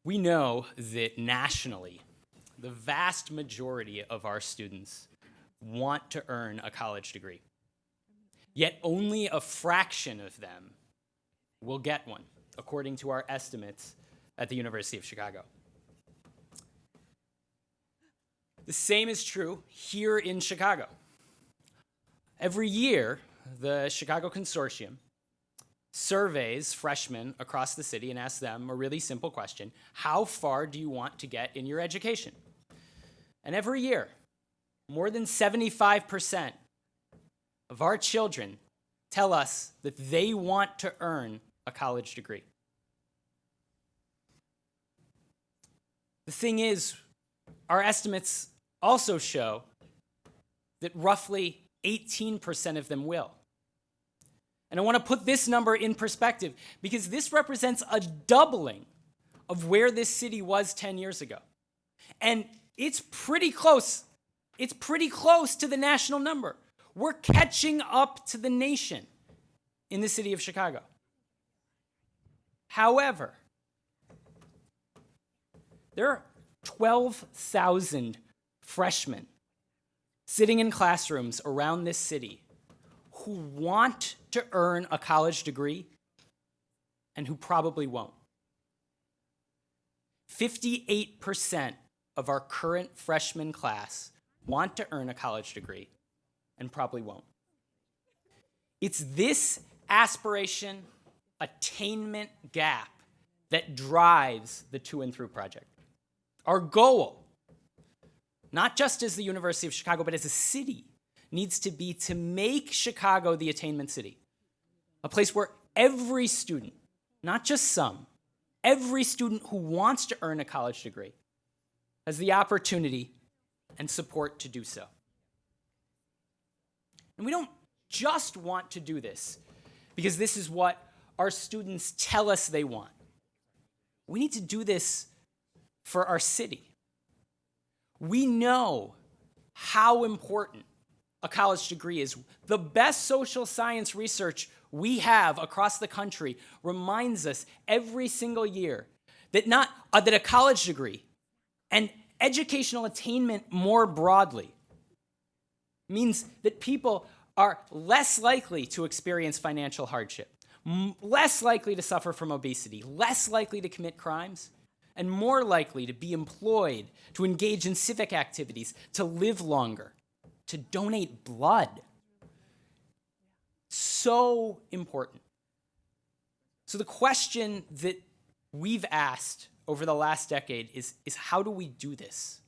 We know that nationally, the vast majority of our students want to earn a college degree. Yet only a fraction of them will get one, according to our estimates at the University of Chicago. The same is true here in Chicago. Every year, the Chicago Consortium surveys freshmen across the city and asks them a really simple question: how far do you want to get in your education? And every year, more than 75% of our children tell us that they want to earn a college degree. The thing is, our estimates also show that roughly 18% of them will. And I want to put this number in perspective because this represents a doubling of where this city was 10 years ago. And it's pretty close. It's pretty close to the national number. We're catching up to the nation in the city of Chicago. However, there are 12,000 freshmen sitting in classrooms around this city who want to earn a college degree and who probably won't. 58% of our current freshman class want to earn a college degree and probably won't. It's this aspiration, attainment gap that drives the To&Through project. Our goal, not just as the University of Chicago, but as a city, needs to be to make Chicago the attainment city, a place where every student, not just some, every student who wants to earn a college degree has the opportunity and support to do so. And we don't just want to do this because this is what our students tell us they want. We need to do this for our city. We know how important a college degree is. The best social science research we have across the country reminds us every single year that that a college degree and educational attainment more broadly means that people are less likely to experience financial hardship, less likely to suffer from obesity, less likely to commit crimes, and more likely to be employed, to engage in civic activities, to live longer, to donate blood. So important. So the question that we've asked over the last decade is how do we do this?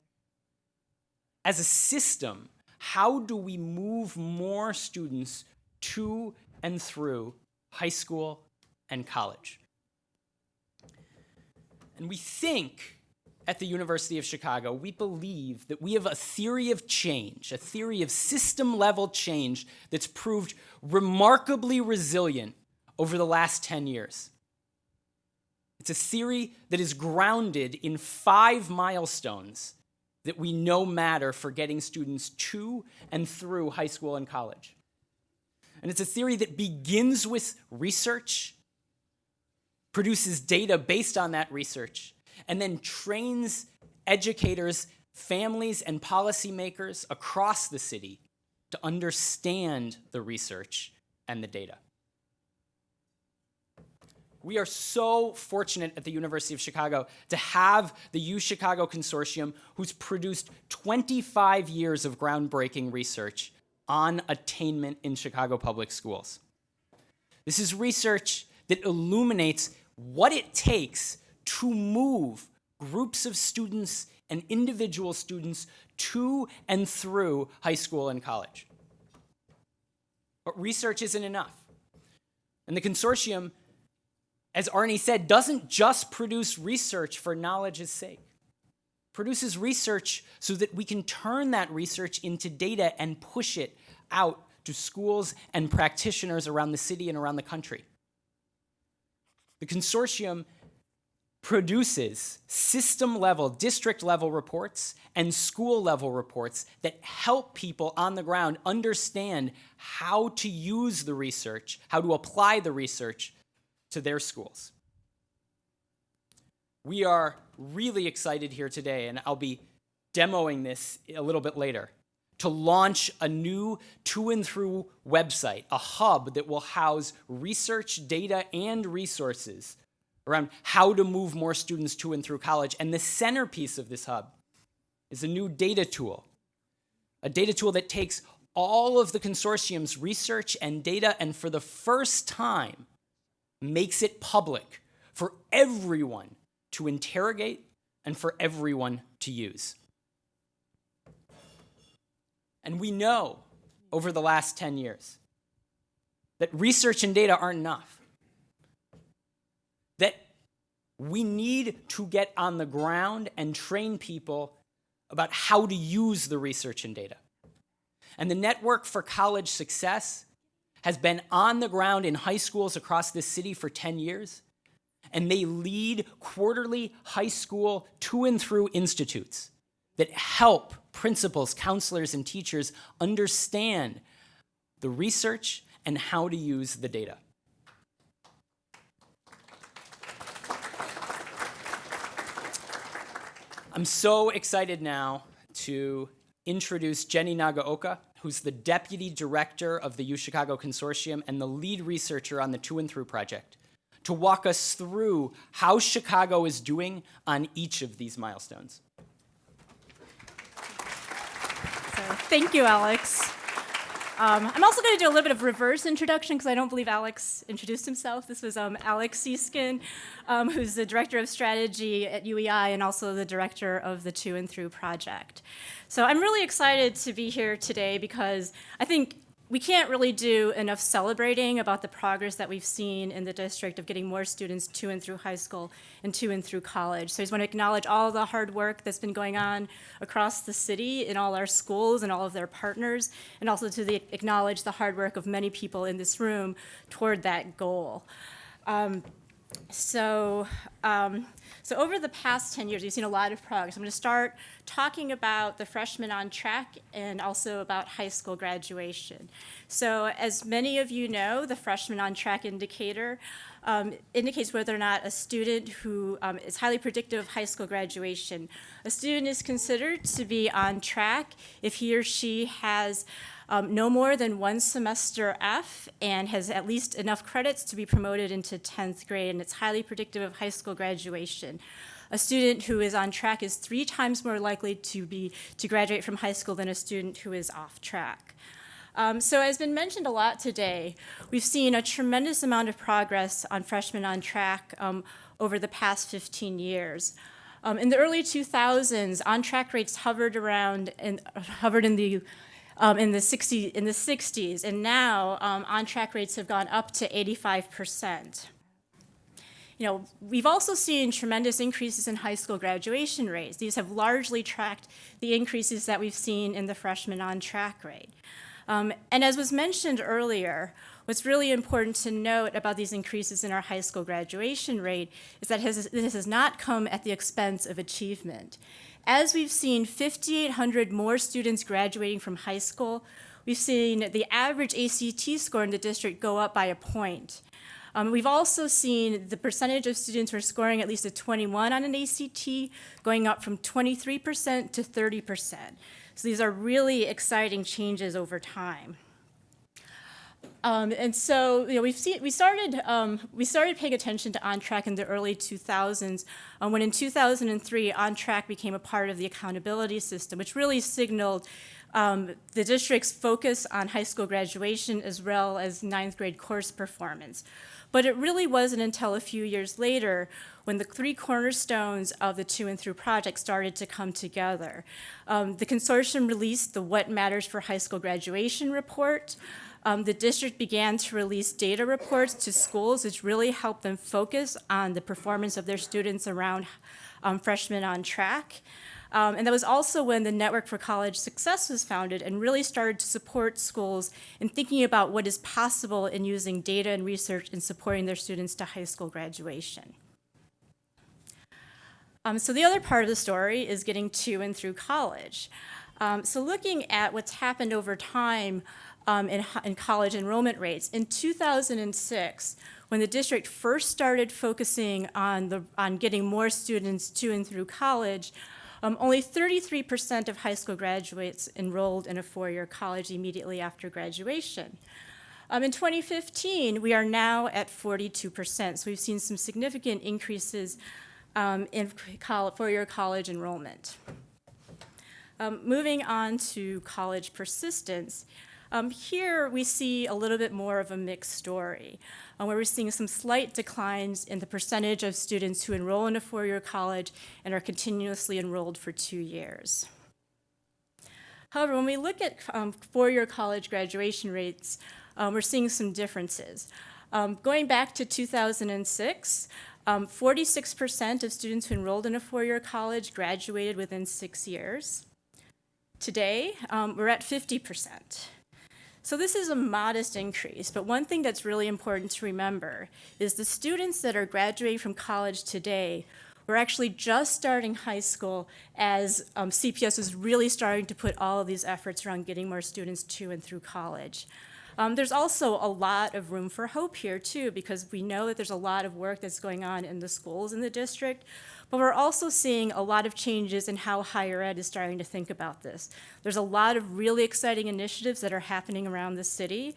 As a system, how do we move more students to and through high school and college? And we think at the University of Chicago, we believe that we have a theory of change, a theory of system-level change that's proved remarkably resilient over the last 10 years. It's a theory that is grounded in 5 milestones that we know matter for getting students to and through high school and college. And it's a theory that begins with research, produces data based on that research, and then trains educators, families, and policymakers across the city to understand the research and the data. We are so fortunate at the University of Chicago to have the UChicago Consortium, who's produced 25 years of groundbreaking research on attainment in Chicago public schools. This is research that illuminates what it takes to move groups of students and individual students to and through high school and college. But research isn't enough. And the consortium, as Arnie said, doesn't just produce research for knowledge's sake. It produces research so that we can turn that research into data and push it out to schools and practitioners around the city and around the country. The consortium produces system-level, district-level reports and school-level reports that help people on the ground understand how to use the research, how to apply the research to their schools. we are really excited here today, and I'll be demoing this a little bit later, to launch a new To&Through website, a hub that will house research, data, and resources around how to move more students to and through college. And the centerpiece of this hub is a new data tool, a data tool that takes all of the consortium's research and data and for the first time makes it public for everyone to interrogate and for everyone to use. And we know over the last 10 years that research and data aren't enough. That we need to get on the ground and train people about how to use the research and data. And the Network for College Success has been on the ground in high schools across this city for 10 years, and they lead quarterly high school to-and-through institutes that help principals, counselors, and teachers understand the research and how to use the data. I'm so excited now to introduce Jenny Nagaoka, who's the Deputy Director of the UChicago Consortium and the lead researcher on the To&Through project, to walk us through how Chicago is doing on each of these milestones. Thank you, Alex. I'm also going to do a little bit of reverse introduction because I don't believe Alex introduced himself. This was Alex Seeskin, who's the Director of Strategy at UEI and also the Director of the To&Through project. So I'm really excited to be here today because I think we can't really do enough celebrating about the progress that we've seen in the district of getting more students to and through high school and to and through college. So I just want to acknowledge all the hard work that's been going on across the city in all our schools and all of their partners, and also to acknowledge the hard work of many people in this room toward that goal. So over the past 10 years, we've seen a lot of progress. I'm going to start talking about the freshmen on track and also about high school graduation. So as many of you know, the freshman on track indicator indicates whether or not a student who is highly predictive of high school graduation. A student is considered to be on track if he or she has no more than one semester F and has at least enough credits to be promoted into 10th grade, and it's highly predictive of high school graduation. A student who is on track is 3 times more likely to graduate from high school than a student who is off track. So as been mentioned a lot today, we've seen a tremendous amount of progress on freshmen on track over the past 15 years. In the early 2000s, on-track rates hovered in the 60s, and now on-track rates have gone up to 85%. You know, we've also seen tremendous increases in high school graduation rates. These have largely tracked the increases that we've seen in the freshman on-track rate. And as was mentioned earlier, what's really important to note about these increases in our high school graduation rate is that this has not come at the expense of achievement. As we've seen 5,800 more students graduating from high school, we've seen the average ACT score in the district go up by a point. We've also seen the percentage of students who are scoring at least a 21 on an ACT going up from 23% to 30%. So these are really exciting changes over time. And so, you know, we started paying attention to OnTrack in the early 2000s, when in 2003, OnTrack became a part of the accountability system, which really signaled the district's focus on high school graduation as well as 9th grade course performance. But it really wasn't until a few years later when the 3 cornerstones of the To&Through project started to come together. The consortium released the What Matters for High School Graduation report. The district began to release data reports to schools, which really helped them focus on the performance of their students around freshmen on track. And that was also when the Network for College Success was founded and really started to support schools in thinking about what is possible in using data and research in supporting their students to high school graduation. So the other part of the story is getting to and through college. So looking at what's happened over time in college enrollment rates, in 2006, when the district first started focusing on getting more students to and through college, only 33% of high school graduates enrolled in a four-year college immediately after graduation. In 2015, we are now at 42%, so we've seen some significant increases in four-year college enrollment. Moving on to college persistence, here we see a little bit more of a mixed story, where we're seeing some slight declines in the percentage of students who enroll in a four-year college and are continuously enrolled for 2 years. However, when we look at four-year college graduation rates, we're seeing some differences. Going back to 2006, 46% of students who enrolled in a four-year college graduated within 6 years. Today, we're at 50%. So this is a modest increase, but one thing that's really important to remember is the students that are graduating from college today were actually just starting high school as CPS was really starting to put all of these efforts around getting more students to and through college. There's also a lot of room for hope here, too, because we know that there's a lot of work that's going on in the schools in the district, but we're also seeing a lot of changes in how higher ed is starting to think about this. There's a lot of really exciting initiatives that are happening around the city,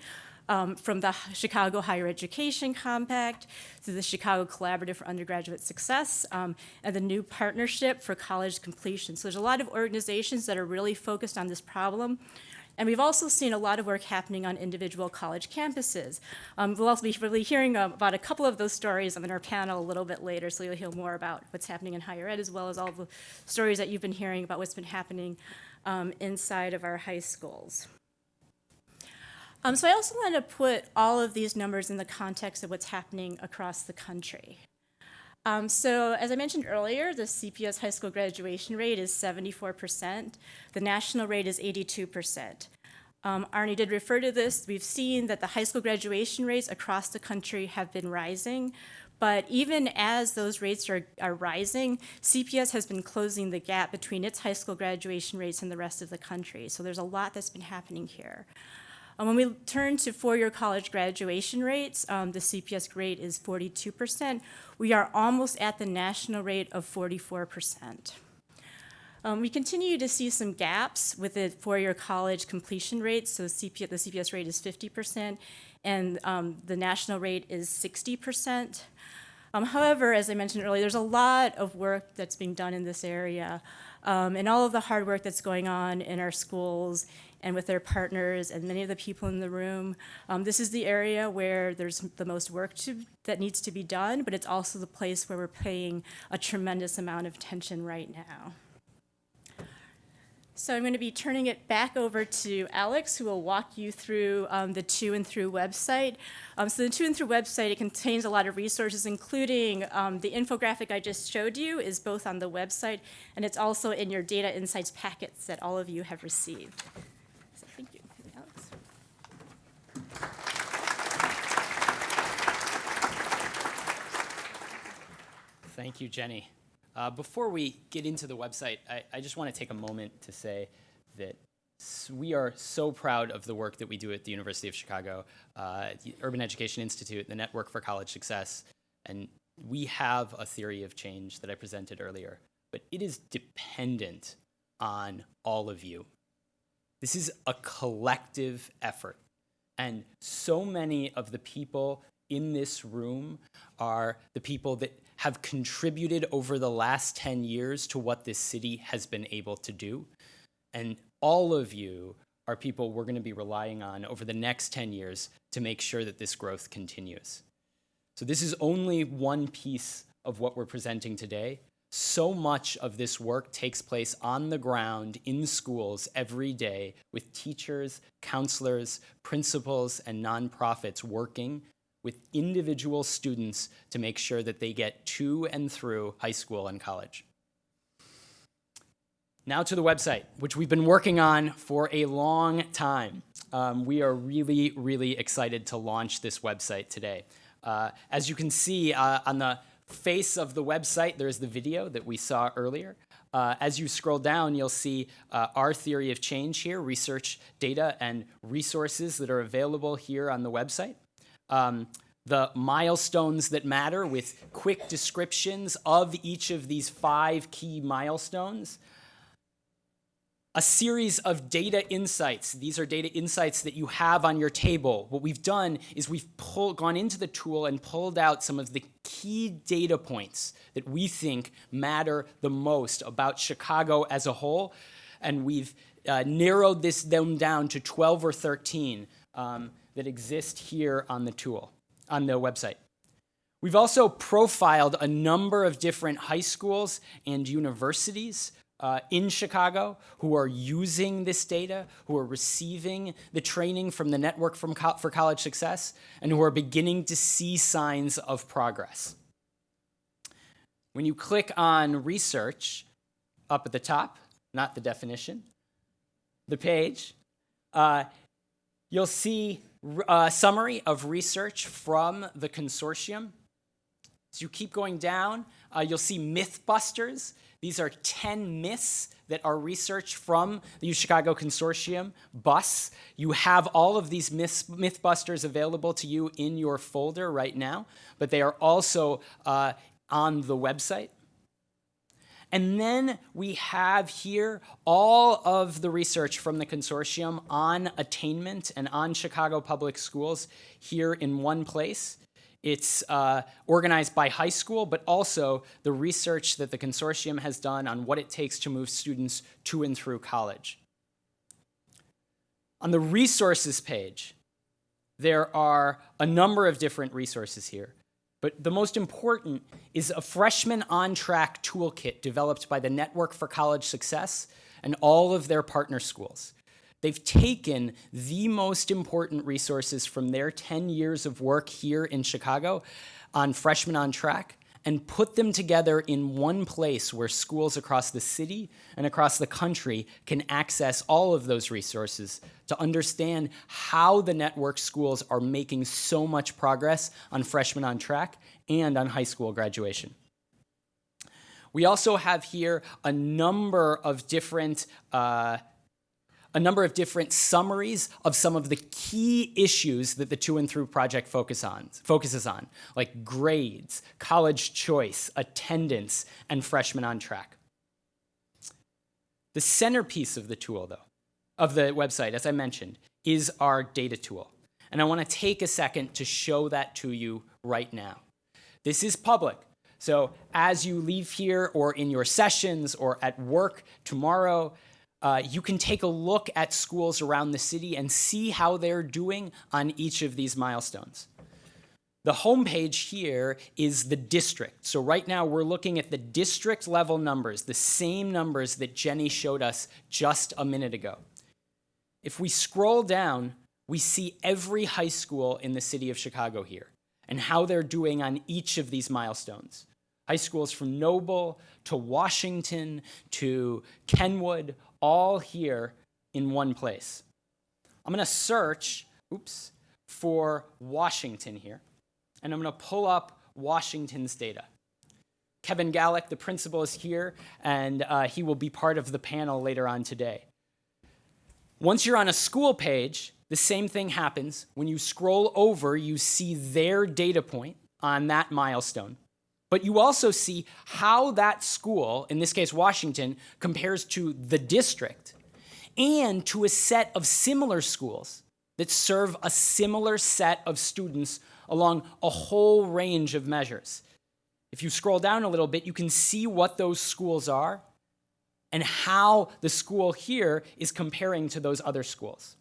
from the Chicago Higher Education Compact to the Chicago Collaborative for Undergraduate Success, and the new Partnership for College Completion. So there's a lot of organizations that are really focused on this problem. And we've also seen a lot of work happening on individual college campuses. We'll also be really hearing about a couple of those stories in our panel a little bit later, so you'll hear more about what's happening in higher ed, as well as all the stories that you've been hearing about what's been happening inside of our high schools. So I also want to put all of these numbers in the context of what's happening across the country. So as I mentioned earlier, the CPS high school graduation rate is 74%. The national rate is 82%. Arnie did refer to this. We've seen that the high school graduation rates across the country have been rising, but even as those rates are rising, CPS has been closing the gap between its high school graduation rates and the rest of the country. So there's a lot that's been happening here. When we turn to four-year college graduation rates, the CPS rate is 42%. We are almost at the national rate of 44%. We continue to see some gaps with the four-year college completion rates. So the CPS rate is 50%, and the national rate is 60%. However, as I mentioned earlier, there's a lot of work that's being done in this area, and all of the hard work that's going on in our schools and with their partners and many of the people in the room. This is the area where there's the most work that needs to be done, but it's also the place where we're paying a tremendous amount of attention right now. So I'm going to be turning it back over to Alex, who will walk you through the To&Through website. So the To&Through website, it contains a lot of resources, including the infographic I just showed you is both on the website, and it's also in your data insights packets that all of you have received. So thank you, Alex. Thank you, Jenny. Before we get into the website, I just want to take a moment to say that we are so proud of the work that we do at the University of Chicago, the Urban Education Institute, the Network for College Success, and we have a theory of change that I presented earlier, but it is dependent on all of you. This is a collective effort, and so many of the people in this room are the people that have contributed over the last 10 years to what this city has been able to do. And all of you are people we're going to be relying on over the next 10 years to make sure that this growth continues. So this is only one piece of what we're presenting today. So much of this work takes place on the ground in schools every day with teachers, counselors, principals, and nonprofits working with individual students to make sure that they get to and through high school and college. Now to the website, which we've been working on for a long time. We are really, really excited to launch this website today. As you can see on the face of the website, there's the video that we saw earlier. As you scroll down, you'll see our theory of change here, research data and resources that are available here on the website. The milestones that matter with quick descriptions of each of these 5 key milestones. A series of data insights. These are data insights that you have on your table. What we've done is we've gone into the tool and pulled out some of the key data points that we think matter the most about Chicago as a whole, and we've narrowed them down to 12 or 13 that exist here on the tool, on the website. We've also profiled a number of different high schools and universities in Chicago who are using this data, who are receiving the training from the Network for College Success, and who are beginning to see signs of progress. When you click on research up at the top, not the definition, the page, you'll see a summary of research from the consortium. As you keep going down, you'll see Mythbusters. These are 10 myths that are researched from the UChicago Consortium bus. You have all of these Mythbusters available to you in your folder right now, but they are also on the website. And then we have here all of the research from the consortium on attainment and on Chicago public schools here in one place. It's organized by high school, but also the research that the consortium has done on what it takes to move students to and through college. On the resources page, there are a number of different resources here, but the most important is a freshman OnTrack toolkit developed by the Network for College Success and all of their partner schools. They've taken the most important resources from their 10 years of work here in Chicago on Freshmen on Track and put them together in one place where schools across the city and across the country can access all of those resources to understand how the network schools are making so much progress on Freshmen on Track and on high school graduation. We also have here a number of different summaries of some of the key issues that the To&Through project focuses on, like grades, college choice, attendance, and Freshmen on Track. The centerpiece of the tool, though, of the website, as I mentioned, is our data tool. And I want to take a second to show that to you right now. This is public. So as you leave here or in your sessions or at work tomorrow, you can take a look at schools around the city and see how they're doing on each of these milestones. The homepage here is the district. So right now we're looking at the district level numbers, the same numbers that Jenny showed us just a minute ago. If we scroll down, we see every high school in the city of Chicago here and how they're doing on each of these milestones. High schools from Noble to Washington to Kenwood, all here in one place. I'm going to search, for Washington here, and I'm going to pull up Washington's data. Kevin Gallick, the principal, is here, and he will be part of the panel later on today. Once you're on a school page, the same thing happens. When you scroll over, you see their data point on that milestone. But you also see how that school, in this case Washington, compares to the district and to a set of similar schools that serve a similar set of students along a whole range of measures. If you scroll down a little bit, you can see what those schools are and how the school here is comparing to those other schools.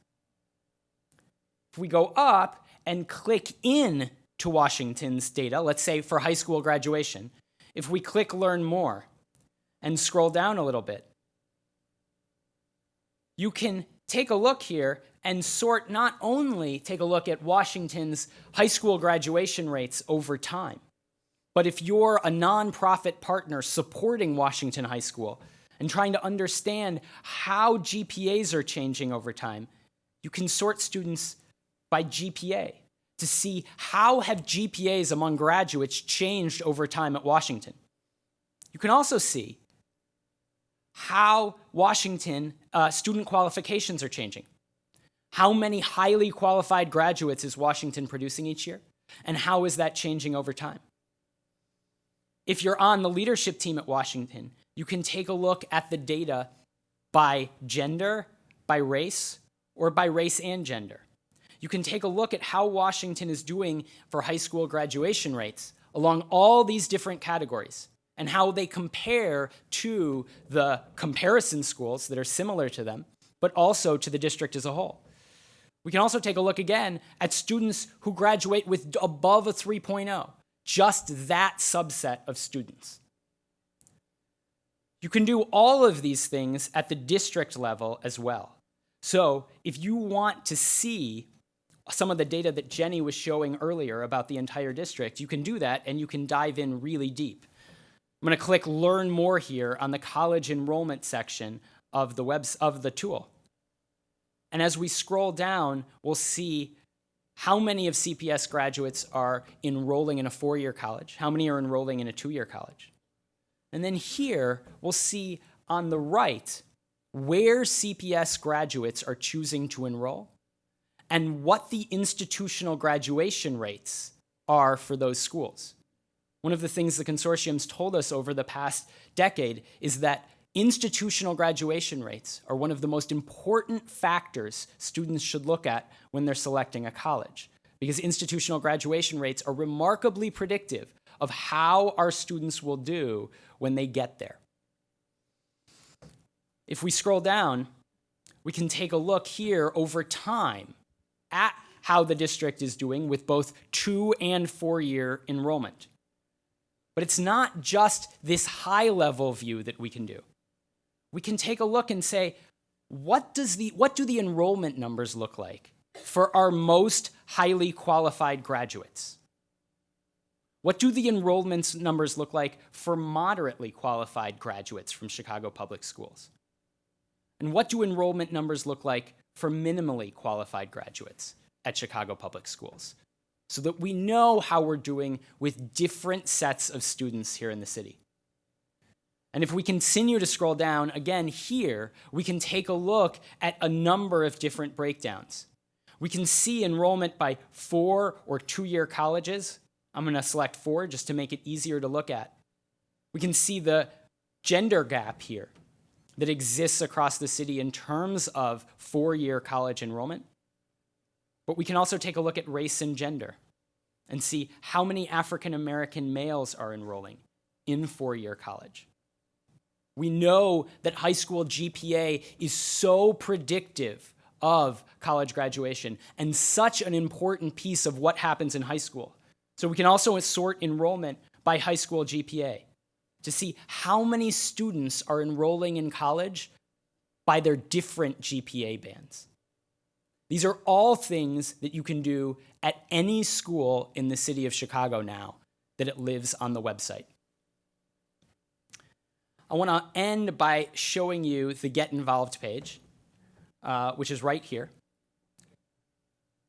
If we go up and click in to Washington's data, let's say for high school graduation, if we click Learn More and scroll down a little bit, you can take a look here and not only take a look at Washington's high school graduation rates over time, but if you're a nonprofit partner supporting Washington High School and trying to understand how GPAs are changing over time, you can sort students by GPA to see how have GPAs among graduates changed over time at Washington. You can also see how Washington student qualifications are changing. How many highly qualified graduates is Washington producing each year? And how is that changing over time? If you're on the leadership team at Washington, you can take a look at the data by gender, by race, or by race and gender. You can take a look at how Washington is doing for high school graduation rates along all these different categories and how they compare to the comparison schools that are similar to them, but also to the district as a whole. We can also take a look again at students who graduate with above a 3.0, just that subset of students. You can do all of these things at the district level as well. So if you want to see some of the data that Jenny was showing earlier about the entire district, you can do that and you can dive in really deep. I'm going to click Learn More here on the college enrollment section of the tool. And as we scroll down, we'll see how many of CPS graduates are enrolling in a 4-year college, how many are enrolling in a 2-year college. And then here, we'll see on the right where CPS graduates are choosing to enroll and what the institutional graduation rates are for those schools. One of the things the consortium's told us over the past decade is that institutional graduation rates are one of the most important factors students should look at when they're selecting a college, because institutional graduation rates are remarkably predictive of how our students will do when they get there. If we scroll down, we can take a look here over time at how the district is doing with both 2- and 4-year enrollment. But it's not just this high-level view that we can do. We can take a look and say, what do the enrollment numbers look like for our most highly qualified graduates? What do the enrollment numbers look like for moderately qualified graduates from Chicago Public Schools? And what do enrollment numbers look like for minimally qualified graduates at Chicago Public Schools? So that we know how we're doing with different sets of students here in the city. And if we continue to scroll down, again here, we can take a look at a number of different breakdowns. We can see enrollment by 4- or 2-year colleges. I'm going to select 4 just to make it easier to look at. We can see the gender gap here that exists across the city in terms of 4-year college enrollment. But we can also take a look at race and gender and see how many African American males are enrolling in 4-year college. We know that high school GPA is so predictive of college graduation and such an important piece of what happens in high school. So we can also sort enrollment by high school GPA to see how many students are enrolling in college by their different GPA bands. These are all things that you can do at any school in the city of Chicago now that it lives on the website. I want to end by showing you the Get Involved page, which is right here.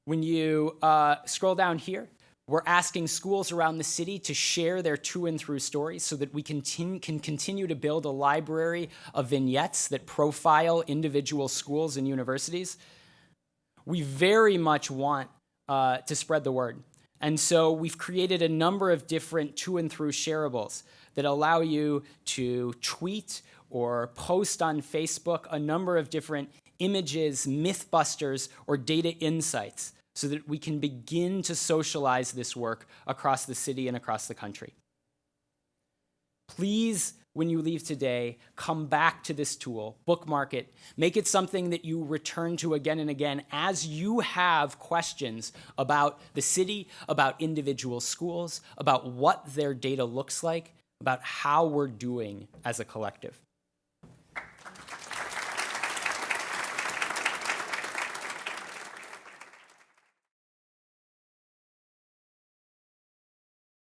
When you scroll down here, we're asking schools around the city to share their to and through stories so that we can continue to build a library of vignettes that profile individual schools and universities. We very much want to spread the word. And so we've created a number of different to and through shareables that allow you to tweet or post on Facebook a number of different images, mythbusters, or data insights so that we can begin to socialize this work across the city and across the country. Please, when you leave today, come back to this tool, bookmark it, make it something that you return to again and again as you have questions about the city, about individual schools, about what their data looks like, about how we're doing as a collective.